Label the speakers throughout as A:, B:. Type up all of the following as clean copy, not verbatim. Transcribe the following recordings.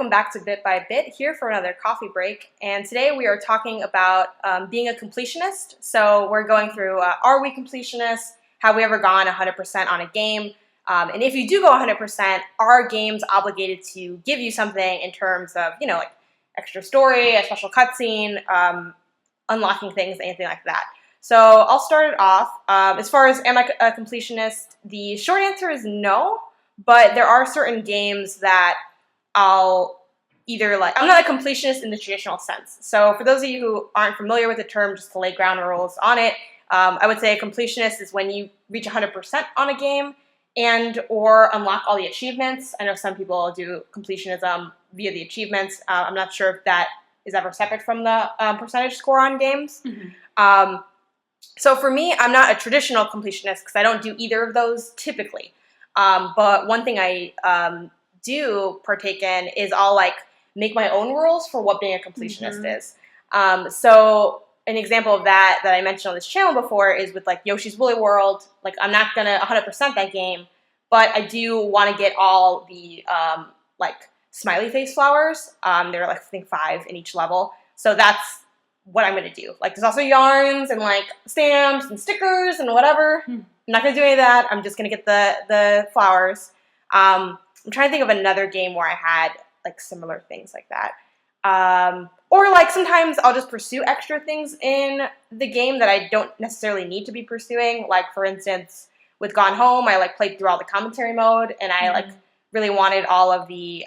A: welcome back to Bit by Bit, here for another coffee break. And today we are talking about being a completionist. So we're going through, are we completionists? Have we ever gone 100% on a game? And if you do go 100%, are games obligated to give you something in terms of, like extra story, a special cutscene, unlocking things, anything like that? So I'll start it off. As far as am I a completionist, the short answer is no, but there are certain games that I'll either I'm not a completionist in the traditional sense. So for those of you who aren't familiar with the term, just to lay ground rules on it, I would say a completionist is when you reach 100% on a game and or unlock all the achievements. I know some people do completionism via the achievements. I'm not sure if that is ever separate from the percentage score on games. Mm-hmm. So for me, I'm not a traditional completionist because I don't do either of those typically. But one thing I do partake in is I'll make my own rules for what being a completionist mm-hmm. is. So an example of that I mentioned on this channel before is with Yoshi's Woolly World. I'm not gonna 100% that game, but I do want to get all the smiley face flowers. There are I think 5 in each level. So that's what I'm gonna do. There's also yarns and stamps and stickers and whatever. I'm not gonna do any of that. I'm just gonna get the flowers. I'm trying to think of another game where I had similar things like that. Or sometimes I'll just pursue extra things in the game that I don't necessarily need to be pursuing. For instance, with Gone Home, I played through all the commentary mode, and I really wanted all of the.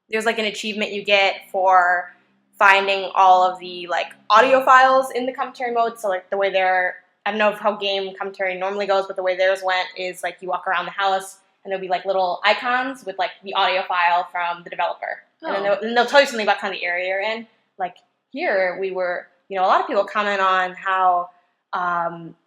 A: There's an achievement you get for finding all of the audio files in the commentary mode. So the way they're, I don't know how game commentary normally goes, but the way theirs went is you walk around the house and there'll be little icons with the audio file from the developer. Oh. And then they'll tell you something about kind of the area you're in. Here we were, a lot of people comment on how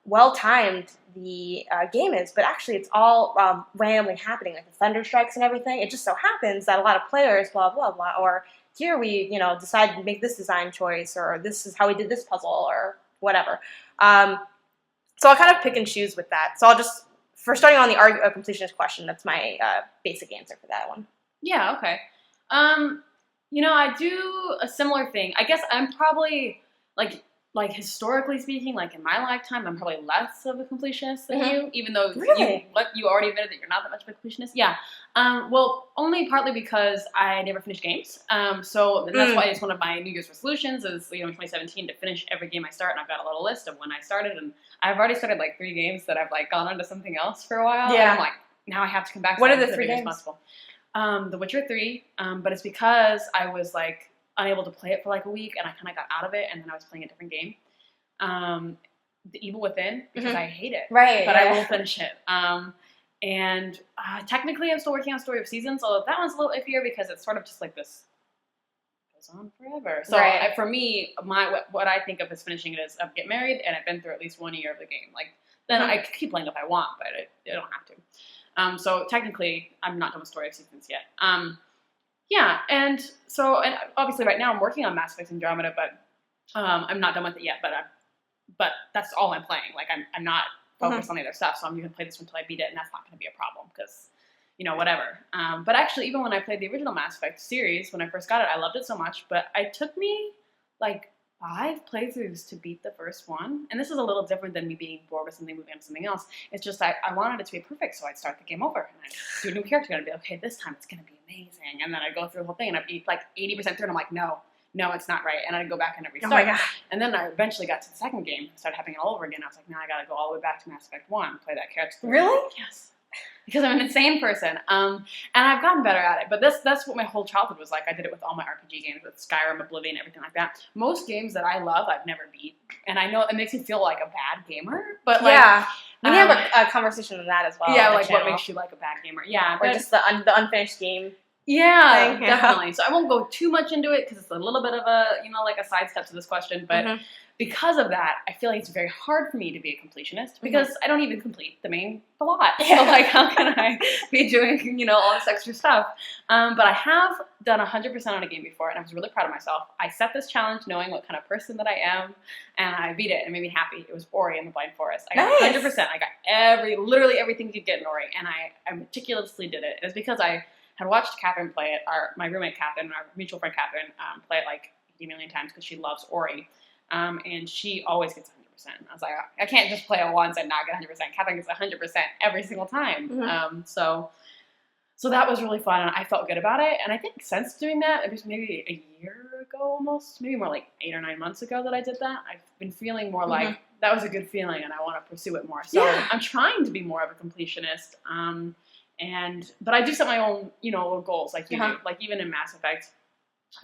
A: well-timed the game is, but actually it's all randomly happening, the thunder strikes and everything. It just so happens that a lot of players, blah, blah, blah, or here we, decided to make this design choice, or this is how we did this puzzle, or whatever. So I'll kind of pick and choose with that. So I'll just, for starting on the completionist question, that's my basic answer for that one.
B: Yeah, okay. I do a similar thing. I guess I'm probably, historically speaking, in my lifetime, I'm probably less of a completionist than you, even though you already admitted that you're not that much of a completionist. Yeah. Well, only partly because I never finish games. So that's why it's one of my New Year's resolutions is, in 2017 to finish every game I start. And I've got a little list of when I started. And I've already started 3 games that I've gone on to something else for a while.
A: Yeah.
B: And I'm now I have to come back to
A: what are the 3 games?
B: Possible. The Witcher 3. But it's because I was unable to play it for a week, and I kind of got out of it, and then I was playing a different game. The Evil Within, because I hate it.
A: Right.
B: But I will finish it. And technically I'm still working on Story of Seasons, although that one's a little iffier because it's sort of just this goes on forever. So for me, what I think of as finishing it is I get married, and I've been through at least 1 year of the game. Then I keep playing if I want, but I don't have to. So technically I'm not done with Story of Seasons yet. Yeah, and obviously right now I'm working on Mass Effect Andromeda, but I'm not done with it yet. But that's all I'm playing. I'm not focused on the other stuff, so I'm going to play this until I beat it, and that's not going to be a problem because, whatever. But actually, even when I played the original Mass Effect series, when I first got it, I loved it so much. But it took me 5 playthroughs to beat the first one, and this is a little different than me being bored with something, moving on to something else. It's just I wanted it to be perfect, so I'd start the game over and I'd do a new character, and I'd be okay, this time it's going to be amazing, and then I'd go through the whole thing, and I'd be 80% through, and I'm no, it's not right, and I'd go back and I'd restart.
A: Oh my God.
B: And then I eventually got to the second game, started happening all over again. I was now I got to go all the way back to Mass Effect 1, play that character.
A: Really?
B: Yes. Because I'm an insane person, and I've gotten better at it. But that's what my whole childhood was like. I did it with all my RPG games, with Skyrim, Oblivion, everything like that. Most games that I love, I've never beat, and I know it makes me feel like a bad gamer. But
A: yeah, we have a conversation on that as well.
B: Yeah, what makes you like a bad gamer? Yeah,
A: or just the unfinished game.
B: Yeah, definitely. So I won't go too much into it because it's a little bit of a a sidestep to this question, but. Because of that, I feel it's very hard for me to be a completionist because I don't even complete the main plot. So how can I be doing, all this extra stuff? But I have done 100% on a game before, and I was really proud of myself. I set this challenge knowing what kind of person that I am, and I beat it, and it made me happy. It was Ori and the Blind Forest. I got 100%. I got literally everything you could get in Ori, and I meticulously did it. It's because I had watched Catherine play it, my roommate Catherine, our mutual friend Catherine, play it like 80 million times because she loves Ori. And she always gets 100%. I was like, I can't just play it once and not get 100%. Catherine gets 100% every single time. So that was really fun, and I felt good about it. And I think since doing that, it was maybe a year ago almost, maybe more like 8 or 9 months ago that I did that, I've been feeling more like that was a good feeling and I want to pursue it more. So I'm trying to be more of a completionist. But I do set my own, little goals like you do. Like even in Mass Effect,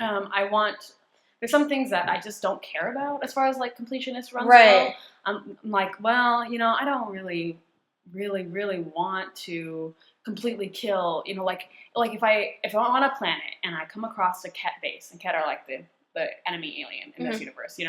B: there's some things that I just don't care about as far as like completionist runs go. I'm like, well, I don't really want to completely kill, like if I'm on a planet and I come across a Ket base, and Ket are like the enemy alien in this universe,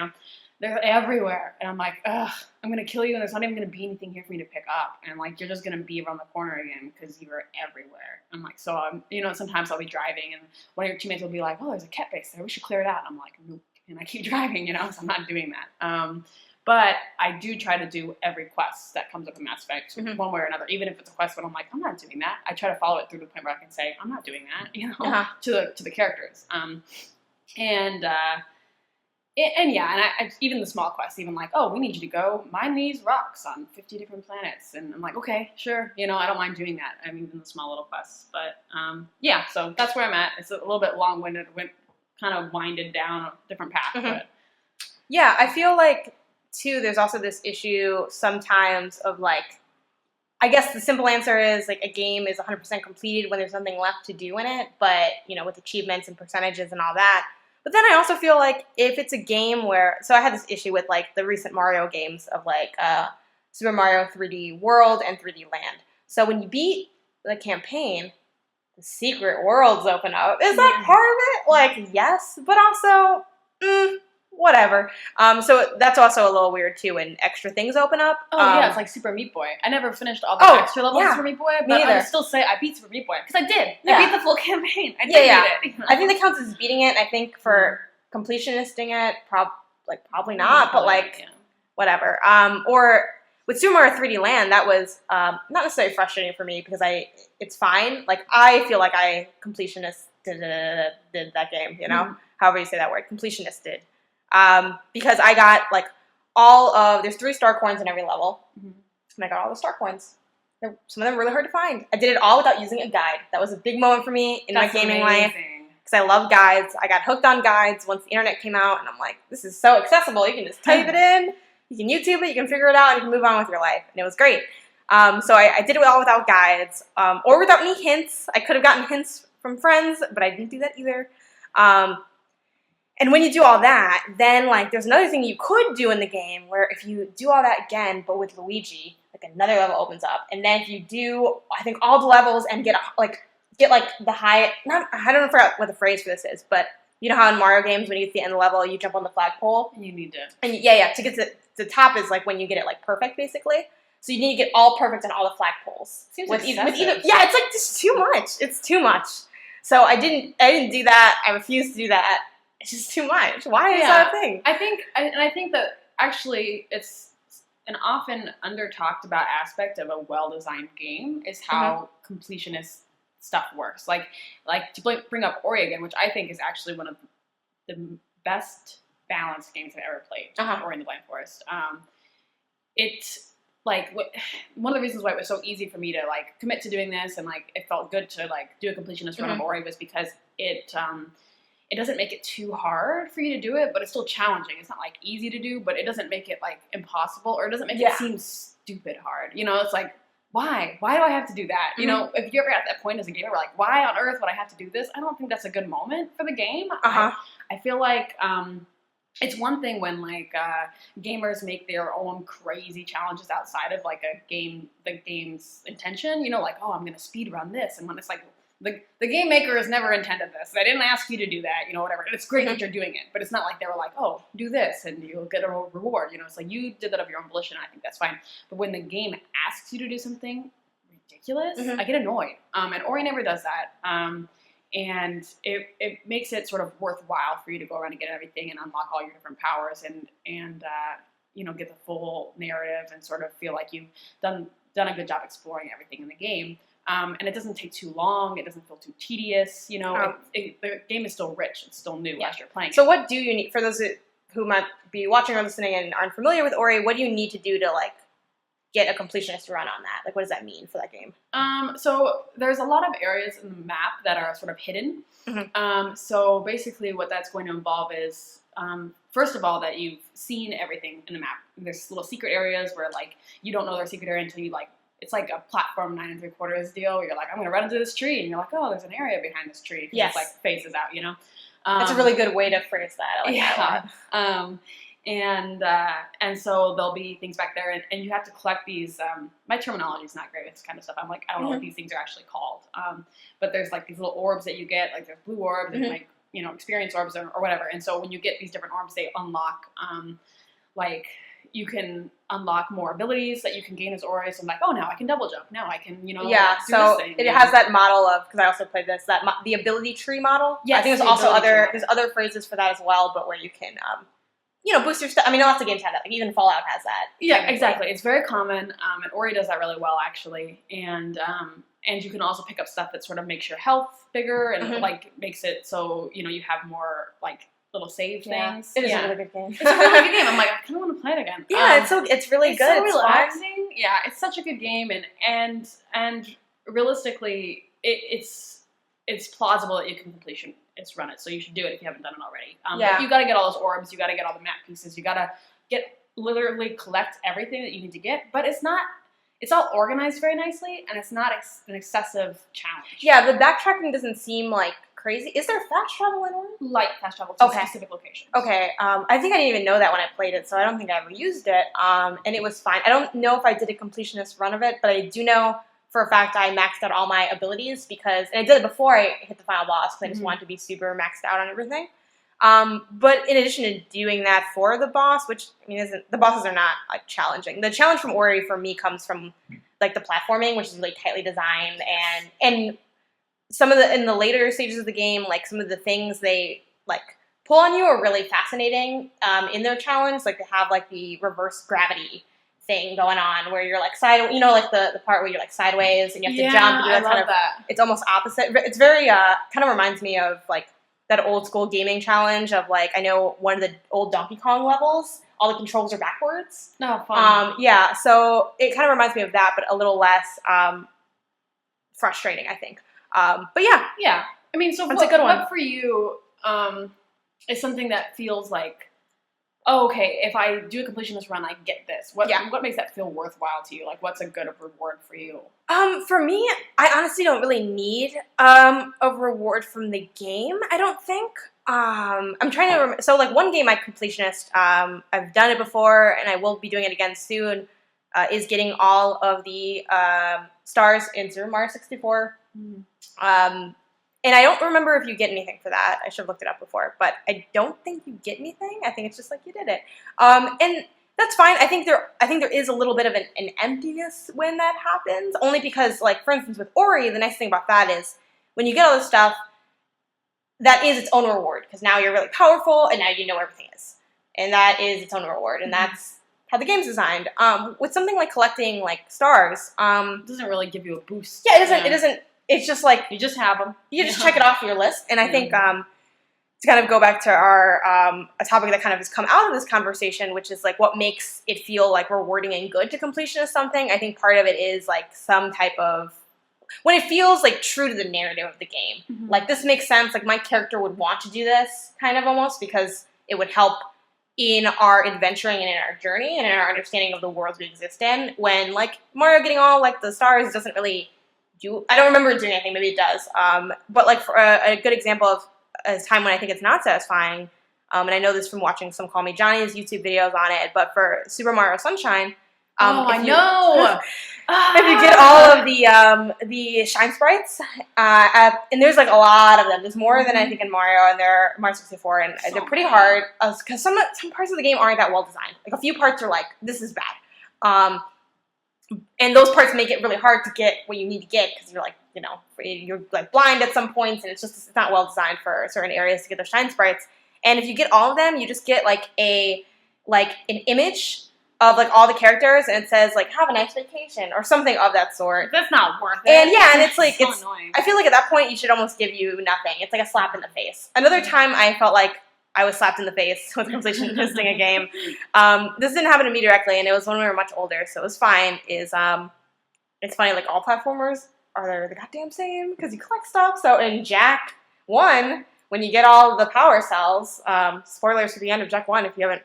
B: they're everywhere, and I'm like, ugh, I'm gonna kill you, and there's not even gonna be anything here for me to pick up, and like you're just gonna be around the corner again because you're everywhere. I'm like, so I'm, sometimes I'll be driving and one of your teammates will be like, oh, there's a Ket base there, we should clear it out. And I'm like, nope, and I keep driving, so I'm not doing that. But I do try to do every quest that comes up in Mass Effect, one way or another. Even if it's a quest where I'm like, I'm not doing that, I try to follow it through to the point where I can say, I'm not doing that, to the characters. And even the small quests, even like, oh, we need you to go mine these rocks on 50 different planets. And I'm like, okay, sure. I don't mind doing that. I mean, even the small little quests. But so that's where I'm at. It's a little bit long-winded, kind of winded down a different path. But
A: yeah, I feel like, too, there's also this issue sometimes of like, I guess the simple answer is like a game is 100% completed when there's nothing left to do in it, but with achievements and percentages and all that. But then I also feel like if it's a game so I had this issue with like the recent Mario games of like Super Mario 3D World and 3D Land. So when you beat the campaign, the secret worlds open up. Is that part of it? Like, yes, but also, whatever. So that's also a little weird too when extra things open up.
B: Oh yeah, it's like Super Meat Boy. I never finished all the extra levels of Super Meat Boy, but I would still say I beat Super Meat Boy because I did. Yeah. I beat the full campaign. I did beat it.
A: I think that counts as beating it. I think for completionisting it, probably not, but like whatever. Or with Super Mario 3D Land, that was not necessarily frustrating for me because it's fine. Like I feel like I completionist did that game. However you say that word, completionist did. Because I got like there's 3 star coins in every level, and I got all the star coins. Some of them really hard to find. I did it all without using a guide. That was a big moment for me in my gaming life because I love guides. I got hooked on guides once the internet came out, and I'm like, this is so accessible. You can just type it in, you can YouTube it, you can figure it out, and you can move on with your life, and it was great. So I did it all without guides or without any hints. I could have gotten hints from friends, but I didn't do that either. And when you do all that, then like there's another thing you could do in the game where if you do all that again, but with Luigi, like another level opens up, and then if you do, I think all the levels and get the high. I don't forget what the phrase for this is, but you know how in Mario games when you get to the end of the level, you jump on the flagpole.
B: And you need to.
A: And to get to the top is like when you get it like perfect basically. So you need to get all perfect on all the flagpoles.
B: Seems excessive.
A: It's like just too much. It's too much. So I didn't do that. I refused to do that. It's just too much. Why is that a thing?
B: I think that actually it's an often under-talked about aspect of a well-designed game is how completionist stuff works. Like to bring up Ori again, which I think is actually one of the best balanced games I've ever played, Ori and the Blind Forest. It's like one of the reasons why it was so easy for me to like commit to doing this and like it felt good to like do a completionist run of Ori was because it doesn't make it too hard for you to do it, but it's still challenging. It's not like easy to do, but it doesn't make it like impossible or it doesn't make it seem stupid hard. It's like, why? Why do I have to do that? If you're ever at that point as a gamer, like, why on earth would I have to do this? I don't think that's a good moment for the game. I feel like it's one thing when like gamers make their own crazy challenges outside of like the game's intention. Like, oh, I'm gonna speed run this, and when it's like the game maker has never intended this. They didn't ask you to do that, whatever. And it's great that you're doing it, but it's not like they were like, oh, do this and you'll get a reward. It's like you did that of your own volition. And I think that's fine. But when the game asks you to do something ridiculous, I get annoyed. And Ori never does that. And it makes it sort of worthwhile for you to go around and get everything and unlock all your different powers and get the full narrative and sort of feel like you've done a good job exploring everything in the game. And it doesn't take too long. It doesn't feel too tedious. You know, the game is still rich. It's still new as you're playing.
A: So what do you need, for those who might be watching or listening and aren't familiar with Ori, what do you need to do to, like, get a completionist run on that? Like, what does that mean for that game?
B: So there's a lot of areas in the map that are sort of hidden. So basically what that's going to involve is, first of all, that you've seen everything in the map. There's little secret areas where, like, you don't know they're secret area until you, like, it's like a platform 9 3/4 deal where you're like, I'm going to run into this tree. And you're like, oh, there's an area behind this tree. Yes. It's like phases out, you know?
A: That's a really good way to phrase that. I like that a lot.
B: And so there'll be things back there, and you have to collect these. My terminology is not great with this kind of stuff. I'm like, I don't know what these things are actually called. But there's like these little orbs that you get, like there's blue orbs and like, you know, experience orbs or whatever. And so when you get these different orbs, they unlock, like you can unlock more abilities that you can gain as Ori. So I'm like, oh, now I can double jump. Now I can, you know, do
A: so
B: this thing.
A: It has that model of, because I also played this, that the ability tree model.
B: Yes,
A: I think there's also there's other phrases for that as well, but where you can, you know, boost your stuff. I mean, lots of games have that. Like even Fallout has that.
B: Yeah, exactly. It's very common, and Ori does that really well, actually. And you can also pick up stuff that sort of makes your health bigger and like makes it so, you know, you have more like little save things.
A: It is a really good game.
B: It's a really good game. I'm like, I kind of want to play it again.
A: Yeah, it's really good.
B: So relaxing. Yeah, it's such a good game, and realistically, it's plausible that you can run it. So you should do it if you haven't done it already. But you got to get all those orbs. You got to get all the map pieces. You got to literally collect everything that you need to get. But it's not. It's all organized very nicely, and it's not an excessive challenge.
A: Yeah, the backtracking doesn't seem like crazy. Is there fast travel in Ori?
B: Light fast travel to specific locations.
A: Okay, I think I didn't even know that when I played it, so I don't think I ever used it, and it was fine. I don't know if I did a completionist run of it, but I do know for a fact I maxed out all my abilities and I did it before I hit the final boss, because I just wanted to be super maxed out on everything. But in addition to doing that for the boss, which, I mean, the bosses are not like challenging. The challenge from Ori for me comes from like the platforming, which is really tightly designed, and some of in the later stages of the game, like some of the things they like pull on you are really fascinating. In their challenge, like they have like the reverse gravity thing going on where you're like you know, like the part where you're like sideways and you have to jump. And
B: I love that.
A: It's almost opposite. It's very kind of reminds me of like that old school gaming challenge of like, I know one of the old Donkey Kong levels, all the controls are backwards.
B: Oh, fun.
A: Yeah, so it kind of reminds me of that, but a little less frustrating, I think. But yeah.
B: Yeah. I mean, so what for you is something that feels like, oh, okay, if I do a completionist run, I get this. What makes that feel worthwhile to you? Like, what's a good reward for you?
A: For me, I honestly don't really need a reward from the game, I don't think. I'm trying to remember. So, like, one game I completionist, I've done it before, and I will be doing it again soon, is getting all of the stars in Super Mario 64. And I don't remember if you get anything for that. I should have looked it up before, but I don't think you get anything. I think it's just like you did it, and that's fine. I think there is a little bit of an emptiness when that happens, only because, like, for instance, with Ori, the nice thing about that is when you get all this stuff, that is its own reward, because now you're really powerful, and now you know where everything is, and that is its own reward, and that's how the game's designed. With something like collecting like stars,
B: it doesn't really give you a boost.
A: Yeah, it doesn't. It's just like
B: you just have them.
A: You just check it off your list, and I think to kind of go back to our a topic that kind of has come out of this conversation, which is like what makes it feel like rewarding and good to completionist something. I think part of it is like some type of when it feels like true to the narrative of the game. Like this makes sense. Like my character would want to do this kind of almost because it would help in our adventuring and in our journey and in our understanding of the worlds we exist in. When like Mario getting all like the stars doesn't really. I don't remember it doing anything. Maybe it does. But like for a good example of a time when I think it's not satisfying, and I know this from watching some Call Me Johnny's YouTube videos on it, but for Super Mario Sunshine,
B: I know.
A: If you get all of the shine sprites, and there's like a lot of them. There's more than I think in Mario, and they're Mario 64, and they're pretty hard because some parts of the game aren't that well designed. Like a few parts are like this is bad. And those parts make it really hard to get what you need to get because you're like, you know, you're like blind at some points, and it's not well designed for certain areas to get those shine sprites. And if you get all of them, you just get like an image of like all the characters, and it says like have a nice vacation or something of that sort.
B: That's not worth it.
A: And yeah, and it's like
B: so annoying.
A: I feel like at that point you should almost give you nothing. It's like a slap in the face. Another time I felt like I was slapped in the face with completionisting a game. This didn't happen to me directly, and it was when we were much older, so it was fine. It's funny, like all platformers are the goddamn same because you collect stuff. So in Jack 1, when you get all the power cells, spoilers for the end of Jack 1 if you haven't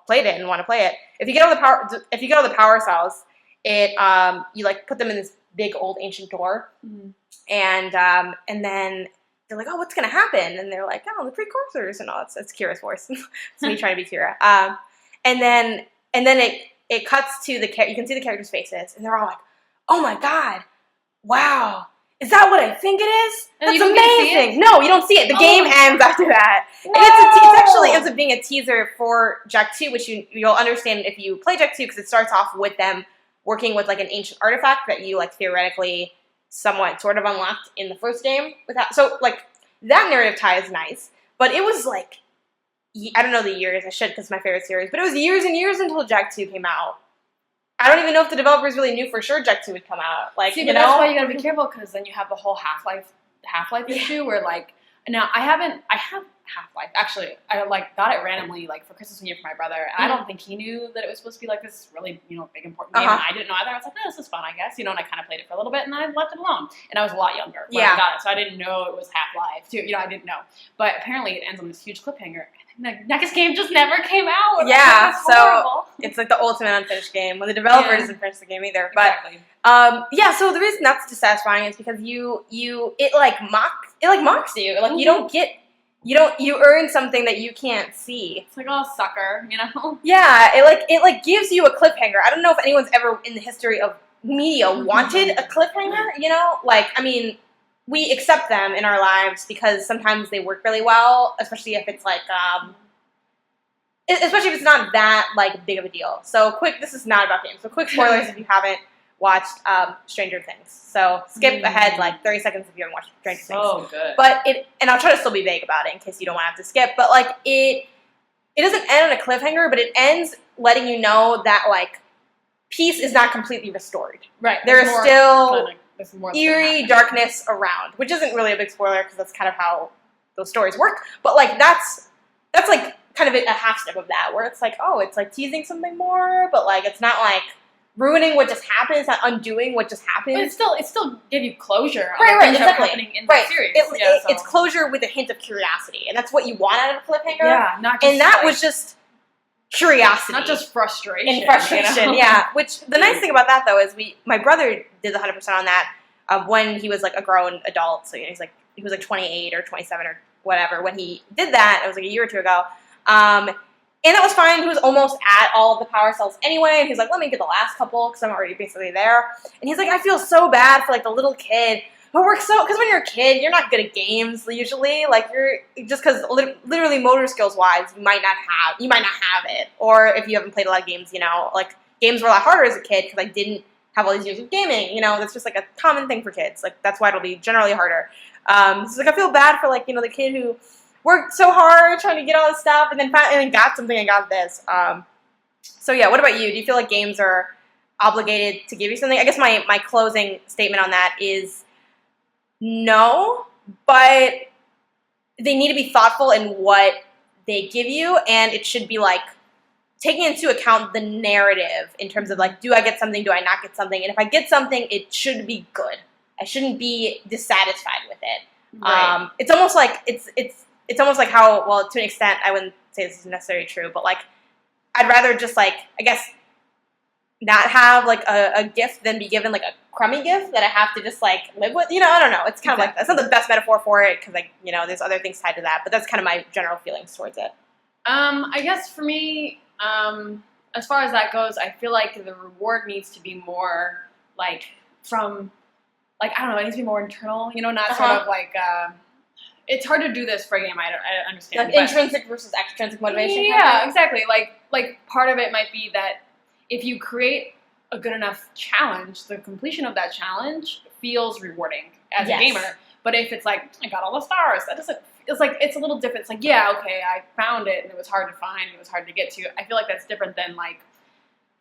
A: played it and want to play it. If you get all the power cells, you like put them in this big old ancient door, and then they're like, oh, what's gonna happen? And they're like, oh, the precursors and all. It's Kira's voice. It's me trying to be Kira. And then it cuts to you can see the characters' faces, and they're all like, oh my god, wow. Is that what I think it is? That's amazing. No, you don't see it. The game ends after that. No. And it actually ends up being a teaser for Jack 2, which you'll understand if you play Jack 2, because it starts off with them working with like an ancient artifact that you like theoretically somewhat sort of unlocked in the first game. So like that narrative tie is nice, but it was like, I don't know the years, I should because it's my favorite series, but it was years and years until Jack 2 came out. I don't even know if the developers really knew for sure Jack 2 would come out. Like,
B: see, but that's why you gotta be careful, because then you have the whole Half-Life issue where like, now I have Half-Life. Actually, I like got it randomly like for Christmas one year for my brother, and I don't think he knew that it was supposed to be like this really, big important game. And I didn't know either. I was like, oh, this is fun, I guess, and I kind of played it for a little bit, and then I left it alone. And I was a lot younger when I got it, so I didn't know it was Half-Life too. I didn't know. But apparently, it ends on this huge cliffhanger. The next game just never came out.
A: Yeah, so it's like the ultimate unfinished game when the developer doesn't finish the game either. But
B: exactly.
A: So the reason that's dissatisfying is because it mocks you. Like you earn something that you can't see.
B: It's like, oh, sucker,
A: Yeah, it gives you a cliffhanger. I don't know if anyone's ever in the history of media wanted a cliffhanger. I mean, we accept them in our lives because sometimes they work really well, especially if it's like, especially if it's not that like big of a deal. So this is not about games. So quick spoilers if you haven't watched Stranger Things. So skip ahead like 30 seconds if you haven't watched Stranger Things.
B: So good.
A: But and I'll try to still be vague about it in case you don't want to have to skip. But like it doesn't end on a cliffhanger, but it ends letting you know that like peace is not completely restored.
B: Right.
A: There is still eerie darkness around, which isn't really a big spoiler because that's kind of how those stories work. But like that's like kind of a half step of that, where it's like, oh, it's like teasing something more, but like it's not like ruining what just happened. It's not undoing what just happened.
B: But it still give you closure on
A: right,
B: things that are happening in the series.
A: It's closure with a hint of curiosity, and that's what you want out of a cliffhanger.
B: Yeah, not just,
A: and that was just curiosity,
B: not just frustration.
A: And frustration, yeah. Which the nice thing about that though is my brother did the 100% on that when he was like a grown adult. So he was like 28 or 27 or whatever when he did that. It was like a year or two ago. And that was fine. He was almost at all of the power cells anyway. And he's like, let me get the last couple because I'm already basically there. And he's like, I feel so bad for like the little kid who works because when you're a kid, you're not good at games usually. Like you're just because literally motor skills wise, you might not have it. Or if you haven't played a lot of games, like games were a lot harder as a kid because I didn't have all these years of gaming. That's just like a common thing for kids. Like that's why it'll be generally harder. So like I feel bad for like, the kid who worked so hard trying to get all this stuff and then finally got something and got this. So yeah, what about you? Do you feel like games are obligated to give you something? I guess my closing statement on that is no, but they need to be thoughtful in what they give you, and it should be like taking into account the narrative in terms of like, do I get something? Do I not get something? And if I get something, it should be good. I shouldn't be dissatisfied with it.
B: Right.
A: It's almost like it's almost like how, well, to an extent, I wouldn't say this is necessarily true, but like I'd rather just like, I guess, not have like a gift than be given like a crummy gift that I have to just like live with. I don't know. It's kind of like, that's not the best metaphor for it because like, there's other things tied to that, but that's kind of my general feelings towards it.
B: I guess for me, as far as that goes, I feel like the reward needs to be more like from, like, I don't know, it needs to be more internal, not sort of like, it's hard to do this for a game, I understand.
A: Like intrinsic versus extrinsic motivation?
B: Yeah, exactly. Like part of it might be that if you create a good enough challenge, the completion of that challenge feels rewarding as a gamer. But if it's like, I got all the stars, that doesn't, it's a little different. It's like, yeah, okay, I found it and it was hard to find, it was hard to get to. I feel like that's different than like,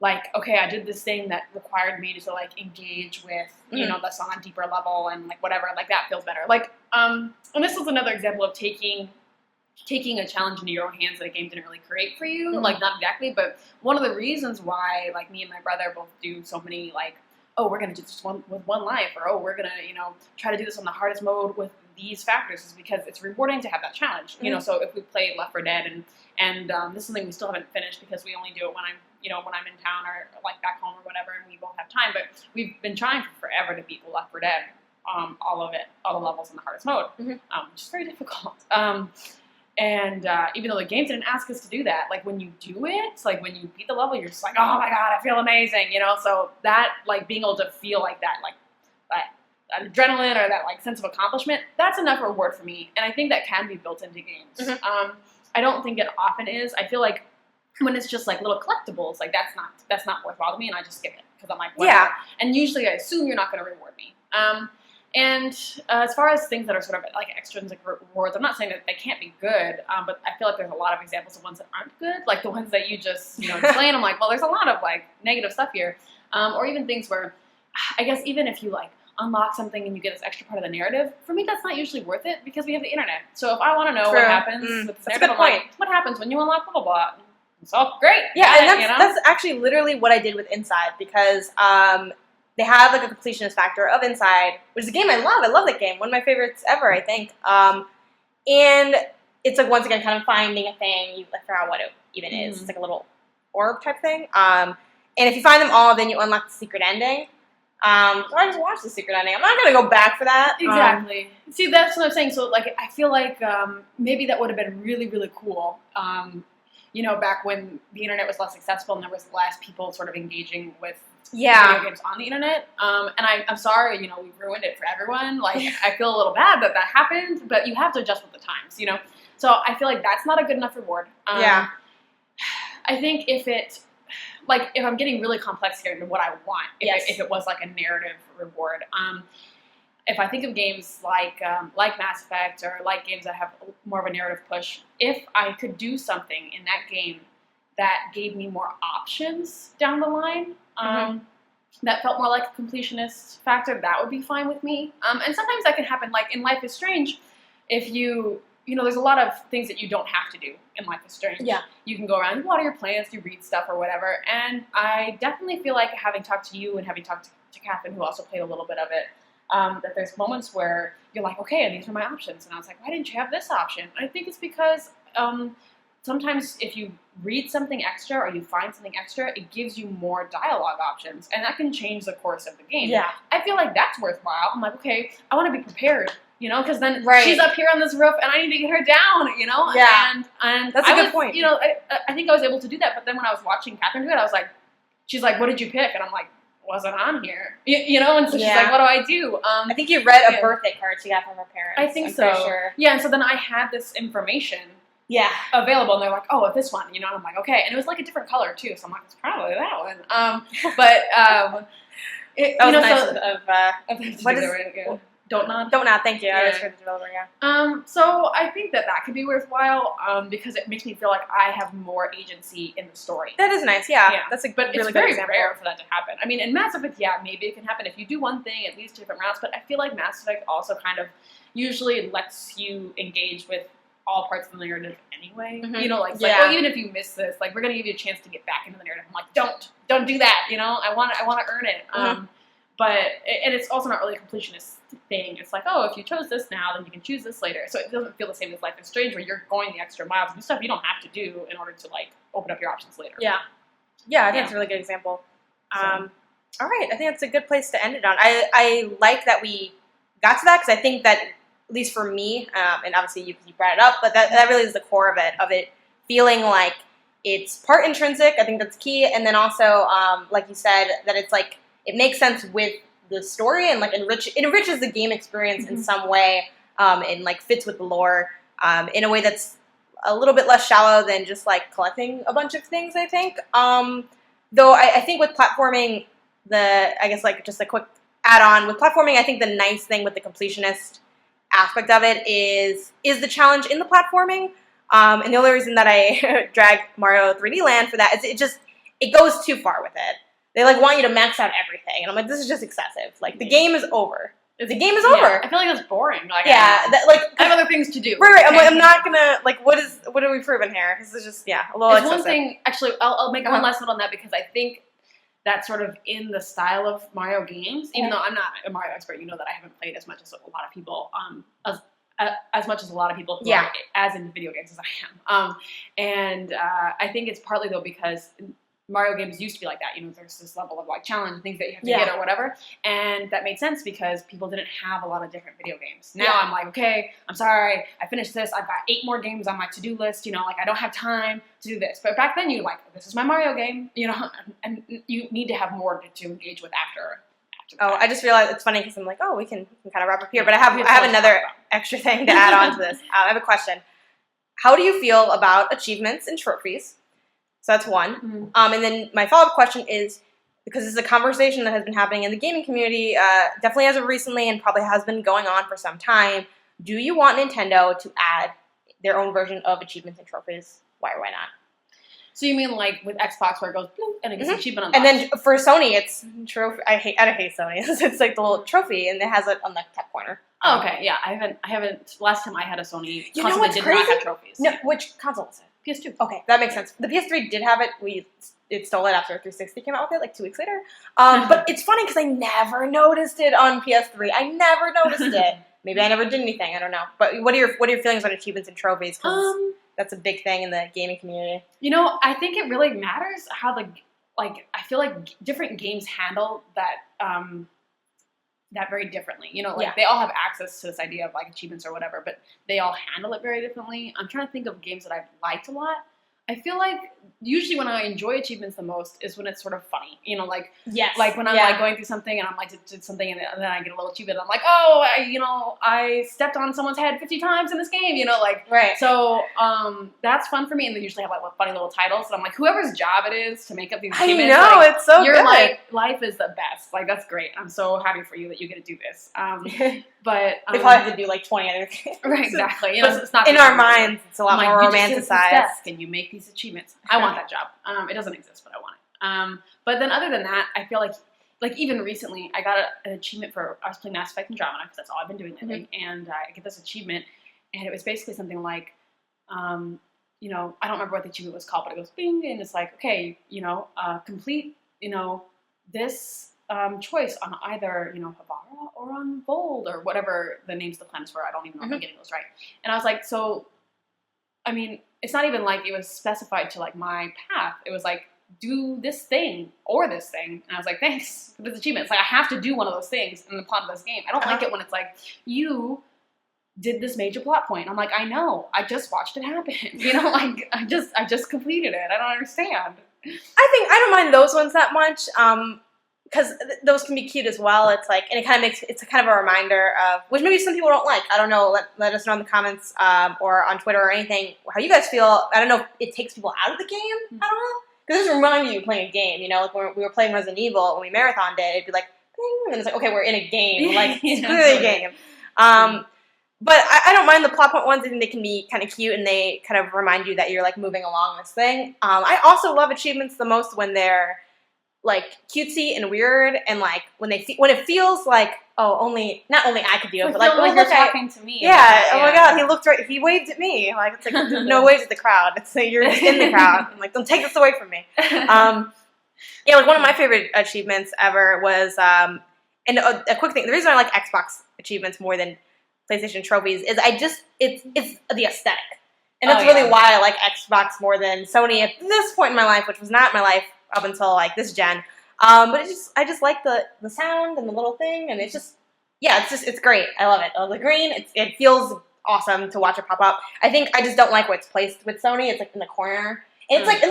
B: like, okay, I did this thing that required me to like engage with, you know, this on a deeper level and like whatever, like that feels better. Like, and this is another example of taking a challenge into your own hands that a game didn't really create for you. Like, not exactly, but one of the reasons why, like, me and my brother both do so many, like, oh, we're going to do this with one life, or oh, we're going to, you know, try to do this on the hardest mode with these factors, is because it's rewarding to have that challenge. You know, so if we play Left 4 Dead and this is something we still haven't finished because we only do it when I'm, you know, when I'm in town or like back home or whatever, and we won't have time. But we've been trying for forever to beat the Left 4 Dead, all of it, all the levels in the hardest mode, which is very difficult. And even though the game didn't ask us to do that, like when you do it, like when you beat the level, you're just like, oh my god, I feel amazing, you know. So that, like, being able to feel like that, like that adrenaline or that like sense of accomplishment, that's enough reward for me, and I think that can be built into games. I don't think it often is. I feel like when it's just like little collectibles, like that's not worthwhile to me, and I just skip it because I'm like, whatever. And usually I assume you're not going to reward me. And as far as things that are sort of like extrinsic rewards, I'm not saying that they can't be good, but I feel like there's a lot of examples of ones that aren't good, like the ones that you just, you know, explain. I'm like, well, there's a lot of like negative stuff here, or even things where, I guess, even if you like unlock something and you get this extra part of the narrative, for me that's not usually worth it because we have the internet. So if I want to know what happens with the narrative, I'm like, what happens when you unlock blah blah blah? It's all great.
A: Yeah, and that's actually literally what I did with Inside, because they have like a completionist factor of Inside, which is a game I love. I love that game. One of my favorites ever, I think. And it's like, once again, kind of finding a thing. You like, figure out what it even is. It's like a little orb type thing. And if you find them all, then you unlock the secret ending. So I just watched the secret ending. I'm not going to go back for that.
B: Exactly. See, that's what I'm saying. So like, I feel like maybe that would have been really, really cool. You know, back when the internet was less accessible and there was less people sort of engaging with video games on the internet. And I'm sorry, you know, we ruined it for everyone. Like, I feel a little bad that happened, but you have to adjust with the times, you know? So I feel like that's not a good enough reward. I think if I'm getting really complex here to what I want, if it was like a narrative reward, if I think of games like Mass Effect or like games that have more of a narrative push, if I could do something in that game that gave me more options down the line, that felt more like a completionist factor, that would be fine with me. And sometimes that can happen, like in Life is Strange, if you know, there's a lot of things that you don't have to do in Life is Strange. Yeah. You can go around, you water your plants, you read stuff or whatever, and I definitely feel like, having talked to you and having talked to Catherine, who also played a little bit of it, that there's moments where you're like, okay, and these are my options. And I was like, why didn't you have this option? And I think it's because sometimes if you read something extra or you find something extra, it gives you more dialogue options, and that can change the course of the game. Yeah. I feel like that's worthwhile. I'm like, okay, I want to be prepared, you know, because then she's up here on this roof and I need to get her down, you know? Yeah. And that's a good point. You know, I think I was able to do that, but then when I was watching Catherine do it, I was like, she's like, what did you pick? And I'm like, wasn't on here, you know, and so she's like, what do I do? I think you read a birthday card she got from her parents. I think so. Sure. Yeah, and so then I had this information available, and they're like, oh, this one, you know, and I'm like, okay, and it was like a different color too, so I'm like, it's probably that one. But it, that was nice of what is Don't Nod? Don't Nod, thank you. Yeah. I was heard the developer, so I think that could be worthwhile, because it makes me feel like I have more agency in the story. That is nice, yeah. That's a but really it's very rare for that to happen. I mean, in Mass Effect, maybe it can happen if you do one thing, at least different routes, but I feel like Mass Effect also kind of usually lets you engage with all parts of the narrative anyway. You know, like, well, even if you miss this, like, we're going to give you a chance to get back into the narrative. I'm like, don't do that, you know? I want to earn it. But it's also not really a completionist thing. It's like, oh, if you chose this now, then you can choose this later. So it doesn't feel the same as Life is Strange, where you're going the extra mile to do stuff you don't have to do in order to, like, open up your options later. Yeah, I think that's a really good example. All right, I think that's a good place to end it on. I like that we got to that, because I think that, at least for me, and obviously you brought it up, but that really is the core of it feeling like it's part intrinsic. I think that's key. And then also, like you said, that it's like, it makes sense with the story, and like it enriches the game experience in some way, and like fits with the lore in a way that's a little bit less shallow than just like collecting a bunch of things, I think. Though I think with platforming, I guess like just a quick add-on, with platforming, I think the nice thing with the completionist aspect of it is the challenge in the platforming. And the only reason that I drag Mario 3D Land for that is
A: it goes too far with it. They like want you to max out everything, and I'm like, this is just excessive. Like the game is over. The game is over.
B: I feel like that's boring. Like,
A: I
B: have other things to do.
A: Right. I'm not gonna like. What are we proving here? This is just a little excessive.
B: One thing. Actually, I'll make one last note on that because I think that's sort of in the style of Mario games. Even though I'm not a Mario expert, you know that I haven't played as much as a lot of people. As much as a lot of people who are as into video games as I am. And I think it's partly though because Mario games used to be like that. You know, there's this level of like challenge, things that you have to get or whatever. And that made sense because people didn't have a lot of different video games. Now I'm like, okay, I'm sorry, I finished this. I've got 8 more games on my to-do list. You know, like I don't have time to do this. But back then you're like, this is my Mario game, you know, and you need to have more to engage with after that.
A: I just realized it's funny because I'm like, we can kind of wrap up here. But I have another extra thing to add on to this. I have a question. How do you feel about achievements and trophies? So that's one. Mm-hmm. And then my follow-up question is, because this is a conversation that has been happening in the gaming community, definitely as of recently and probably has been going on for some time, do you want Nintendo to add their own version of achievements and trophies? Why or why not?
B: So you mean like with Xbox where it goes bloop, and it gets achievement unlocked?
A: And then for Sony, it's trophy. I hate Sony. It's like the little trophy, and it has it on the top corner.
B: Oh, okay, yeah. I haven't. Last time I had a Sony
A: console,
B: console that did not have trophies.
A: No, which console was it?
B: PS2.
A: Okay, that makes sense. The PS3 did have it. It stole it after 360 came out with it, like 2 weeks later. But it's funny because I never noticed it on PS3. I never noticed it. Maybe I never did anything. I don't know. But what are your feelings on achievements and trophies? Because that's a big thing in the gaming community.
B: You know, I think it really matters how I feel like different games handle that that very differently. You know, like they all have access to this idea of like achievements or whatever, but they all handle it very differently. I'm trying to think of games that I've liked a lot. I feel like usually when I enjoy achievements the most is when it's sort of funny. You know, like like when I'm like going through something and I'm like did something and then I get a little achievement. I'm like, I stepped on someone's head 50 times in this game. You know, like So that's fun for me. And they usually have like funny little titles. And I'm like, whoever's job it is to make up these achievements.
A: I know, it's so
B: you're
A: good.
B: Like, life is the best. Like that's great. I'm so happy for you that you get to do this. But
A: they probably have to do like 20 other things.
B: Right, exactly. You know, it's not
A: in our minds, it's a lot more romanticized.
B: Can you make these achievements? I want that job. It doesn't exist, but I want it. But then other than that, I feel like even recently, I got an achievement for I was playing Mass Effect Andromeda because that's all I've been doing lately, and I get this achievement, and it was basically something like, I don't remember what the achievement was called, but it goes bing, and it's like, okay, complete, this choice on either, Havara or on Gold or whatever the names of the planets were. I don't even know if I'm getting those right. And I was like, so, I mean, it's not even like it was specified to like my path. It was like, do this thing or this thing. And I was like, thanks for this achievement. It's like, I have to do one of those things in the plot of this game. I don't like it when it's like, you did this major plot point. I'm like, I know. I just watched it happen. Like, I just completed it. I don't understand.
A: I don't mind those ones that much. Because those can be cute as well. It's like, and it's a kind of a reminder of, which maybe some people don't like. I don't know. Let us know in the comments or on Twitter or anything how you guys feel. I don't know if it takes people out of the game. I don't know. Because this reminds you of playing a game. Like when we were playing Resident Evil, when we marathoned it, it'd be like, ding, and it's like, okay, we're in a game. Like, it's clearly a game. But I don't mind the plot point ones. I think they can be kind of cute and they kind of remind you that you're like moving along this thing. I also love achievements the most when they're like cutesy and weird, and like when it feels like not only I could do it, but like
B: you're talking to me.
A: Yeah. Oh my God, he looked right. He waved at me. Like it's like no waves at the crowd. It's like you're just in the crowd. I'm like, don't take this away from me. Like one of my favorite achievements ever was and a quick thing. The reason I like Xbox achievements more than PlayStation trophies is it's the aesthetic, and that's really why I like Xbox more than Sony at this point in my life, which was not my life up until like this gen, but I just like the sound and the little thing, and it's great. I love it. The green, it feels awesome to watch it pop up. I think I just don't like where it's placed with Sony. It's like in the corner, and it's like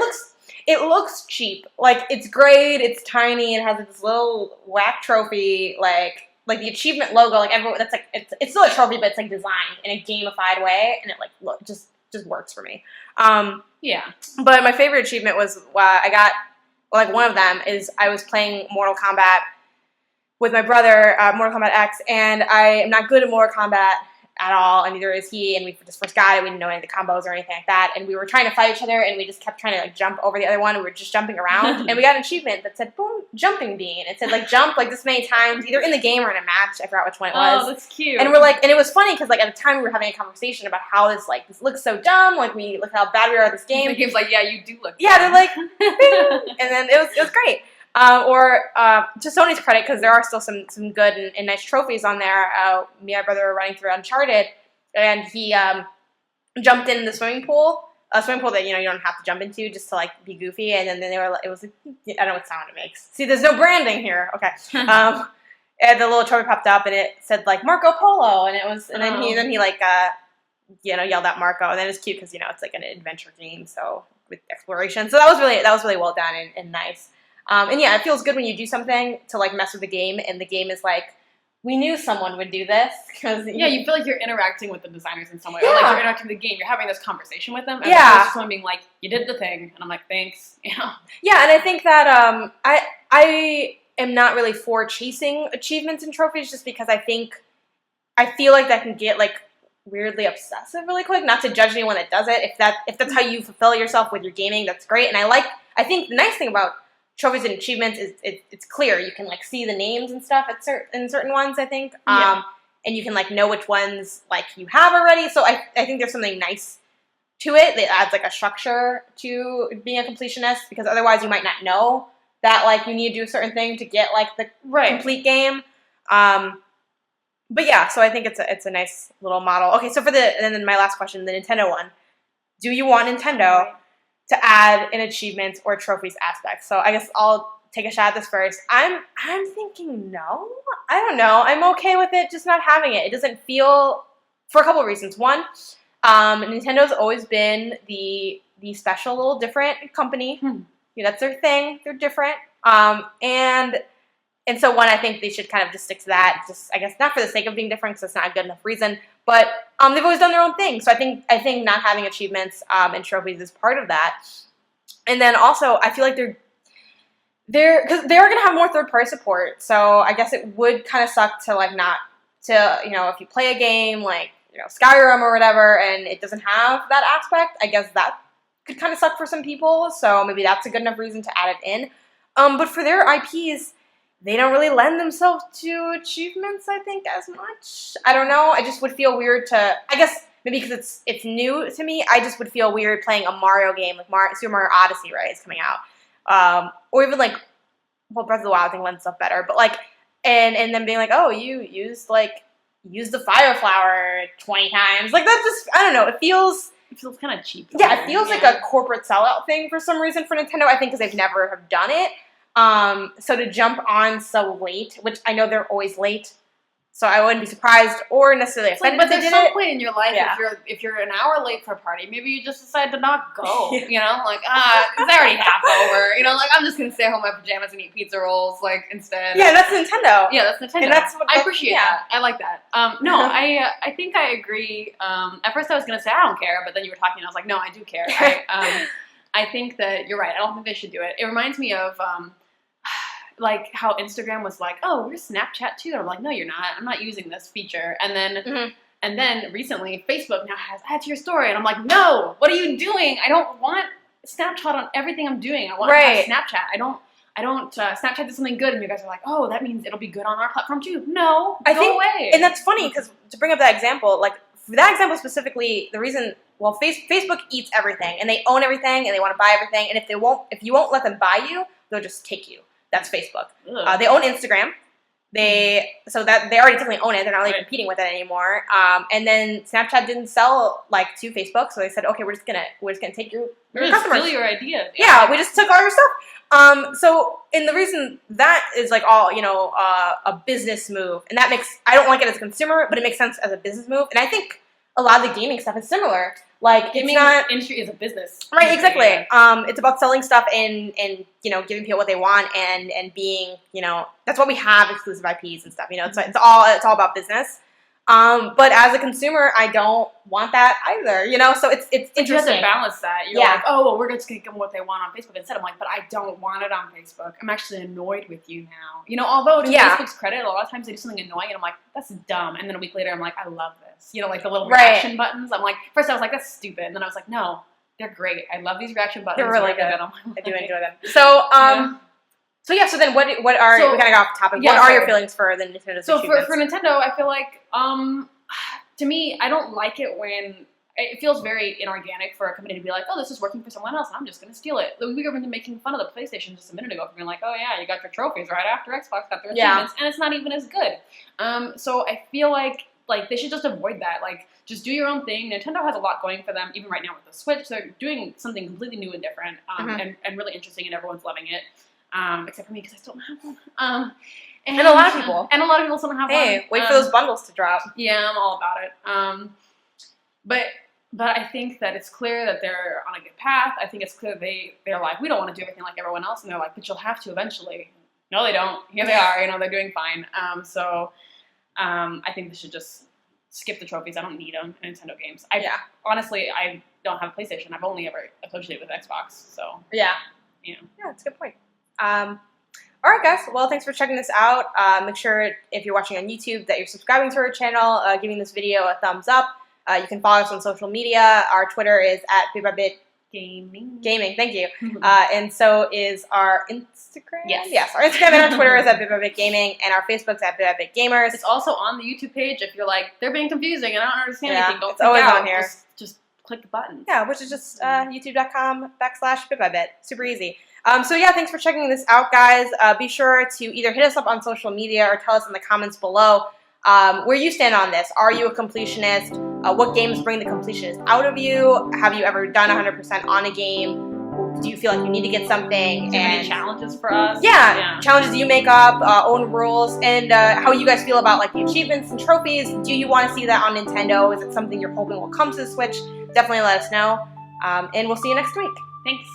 A: it looks cheap. Like it's great. It's tiny. It has like, this little whack trophy, like the achievement logo. Like everyone, that's like it's still a trophy, but it's like designed in a gamified way, and it like just works for me. But my favorite achievement was I got. Like one of them is I was playing Mortal Kombat with my brother, Mortal Kombat X, and I am not good at Mortal Kombat at all, and neither is he. And we just first got it. We didn't know any of the combos or anything like that. And we were trying to fight each other, and we just kept trying to like jump over the other one. We were just jumping around, and we got an achievement that said "boom, jumping bean." It said like jump like this many times, either in the game or in a match. I forgot which one it was.
B: Oh, that's cute.
A: And we're like, and it was funny because like at the time we were having a conversation about how this looks so dumb. Like we look how bad we are at this game.
B: The game's like, yeah, you do look.
A: Yeah, they're like, bing! And then it was great. To Sony's credit, because there are still some good and nice trophies on there. Me and my brother were running through Uncharted, and he jumped in the swimming pool, a swimming pool that you don't have to jump into just to like be goofy. And then they were, it was like, I don't know what sound it makes. See, there's no branding here. Okay, and the little trophy popped up, and it said like Marco Polo, and it was, and then he like yelled at Marco, and then it's cute because it's like an adventure game, so with exploration. So that was really well done and nice. And yeah, it feels good when you do something to like mess with the game, and the game is like, we knew someone would do this because
B: you feel like you're interacting with the designers in some way,
A: yeah.
B: or like you're interacting with the game. You're having this conversation with them, as
A: yeah.
B: opposed to someone being like, "You did the thing," and I'm like, "Thanks."
A: Yeah, and I think that I am not really for chasing achievements and trophies, just because I feel like that can get like weirdly obsessive really quick. Not to judge anyone that does it. If that's how you fulfill yourself with your gaming, that's great. And I think the nice thing about trophies and achievements is it's clear. You can like see the names and stuff in certain ones, I think.
B: Yeah.
A: And you can like know which ones like you have already. So I think there's something nice to it that adds like a structure to being a completionist, because otherwise you might not know that like you need to do a certain thing to get like the complete game. But yeah, so I think it's a nice little model. Okay, so and then my last question, the Nintendo one. Do you want Nintendo to add an achievements or trophies aspect? So I guess I'll take a shot at this first. I'm thinking no. I don't know. I'm okay with it just not having it. It doesn't feel, for a couple of reasons. One, Nintendo's always been the special little different company. That's their thing. They're different. And so one, I think they should kind of just stick to that. Just I guess not for the sake of being different, because it's not a good enough reason. But they've always done their own thing. So I think not having achievements and trophies is part of that. And then also I feel like because they are going to have more third-party support. So I guess it would kind of suck to like not to if you play a game like Skyrim or whatever and it doesn't have that aspect. I guess that could kind of suck for some people. So maybe that's a good enough reason to add it in. But for their IPs, they don't really lend themselves to achievements, I think, as much. I don't know. I just would feel weird to, I guess, maybe because it's new to me, I just would feel weird playing a Mario game, like Super Mario Odyssey, right, is coming out. Or even like, well, Breath of the Wild, I think lends itself better. But like, and then being like, oh, you used the fire flower 20 times. Like, that's just, I don't know, it feels
B: kind of cheap.
A: Yeah, it feels like a corporate sellout thing for some reason for Nintendo, I think, because they've never have done it. So to jump on so late, which I know they're always late, so I wouldn't be surprised or necessarily offended
B: but
A: if they
B: there's
A: did
B: some
A: it.
B: point in your life, if you're an hour late for a party, maybe you just decide to not go. It's already half over. I'm just gonna stay home in my pajamas and eat pizza rolls, instead.
A: Yeah, that's Nintendo.
B: Yeah, that's Nintendo.
A: And that's what
B: I appreciate that. I like that. No, I think I agree. At first I was gonna say I don't care, but then you were talking and I was like, no, I do care. I think that you're right. I don't think they should do it. It reminds me of like how Instagram was like, oh, we're Snapchat too. And I'm like, no, you're not. I'm not using this feature. And then recently Facebook now has add to your story. And I'm like, no, what are you doing? I don't want Snapchat on everything I'm doing. I want to have Snapchat. I don't Snapchat did something good. And you guys are like, oh, that means it'll be good on our platform too. No, go away.
A: And that's funny because to bring up that example, like for that example specifically, the reason, well, Facebook eats everything and they own everything and they want to buy everything. And if you won't let them buy you, they'll just take you. That's Facebook. They own Instagram. They already technically own it. They're not really competing with it anymore. And then Snapchat didn't sell to Facebook, so they said, okay, we're just gonna take your customers.
B: Steal your ideas.
A: Yeah, we just took all your stuff. And the reason that is all a business move, and that makes, I don't like it as a consumer, but it makes sense as a business move. And I think a lot of the gaming stuff is similar.
B: Gaming industry is a business.
A: Right, exactly. It's about selling stuff and giving people what they want and being, that's why we have exclusive IPs and stuff. It's all about business. But as a consumer, I don't want that either, you know? So it's interesting.
B: You have to balance that. You're like, oh, well, we're just going to give them what they want on Facebook instead. I'm like, but I don't want it on Facebook. I'm actually annoyed with you now. You know, although to Facebook's credit, a lot of times they do something annoying and I'm like, that's dumb. And then a week later, I'm like, I love this. You know, like the little reaction buttons. I'm like, first I was like, that's stupid. And then I was like, no, they're great. I love these reaction buttons.
A: They're really good. I do enjoy them. So, so then what are, we kind of got off topic, what are your feelings for the Nintendo Switch?
B: So for Nintendo, I feel like, to me, I don't like it when it feels very inorganic for a company to be like, oh, this is working for someone else, and I'm just going to steal it. We were making fun of the PlayStation just a minute ago, being like, oh yeah, you got your trophies right after Xbox got their achievements, and it's not even as good. So I feel like they should just avoid that. Like, just do your own thing. Nintendo has a lot going for them, even right now with the Switch. They're doing something completely new and different, and really interesting, and everyone's loving it. Except for me, because I still don't have one. And
A: a lot of people.
B: And a lot of people still don't have one.
A: Hey, wait for those bundles to drop.
B: Yeah, I'm all about it. But I think that it's clear that they're on a good path. I think it's clear they're like, we don't want to do everything like everyone else. And they're like, but you'll have to eventually. No, they don't. Here they are. You know, they're doing fine. I think they should just skip the trophies. I don't need them in Nintendo games. Honestly, I don't have a PlayStation. I've only ever associated with Xbox. So
A: yeah, that's a good point. All right, guys. Well, thanks for checking this out. Make sure if you're watching on YouTube that you're subscribing to our channel, giving this video a thumbs up. You can follow us on social media. Our Twitter is @bit
B: Gaming.
A: Thank you. And so is our Instagram. Yes, our Instagram and our Twitter is @bit Gaming, and our Facebook's @bit Gamers.
B: It's also on the YouTube page. If you're like, they're being confusing and I don't understand anything, don't
A: it's always on here.
B: Just click the button.
A: Yeah, which is just youtube.com/bit. Super easy. So yeah, thanks for checking this out, guys. Be sure to either hit us up on social media or tell us in the comments below where you stand on this. Are you a completionist? What games bring the completionist out of you? Have you ever done 100% on a game? Do you feel like you need to get something?
B: Any challenges for us?
A: Yeah, challenges you make up, own rules, and how you guys feel about like the achievements and trophies. Do you want to see that on Nintendo? Is it something you're hoping will come to the Switch? Definitely let us know. And we'll see you next week.
B: Thanks.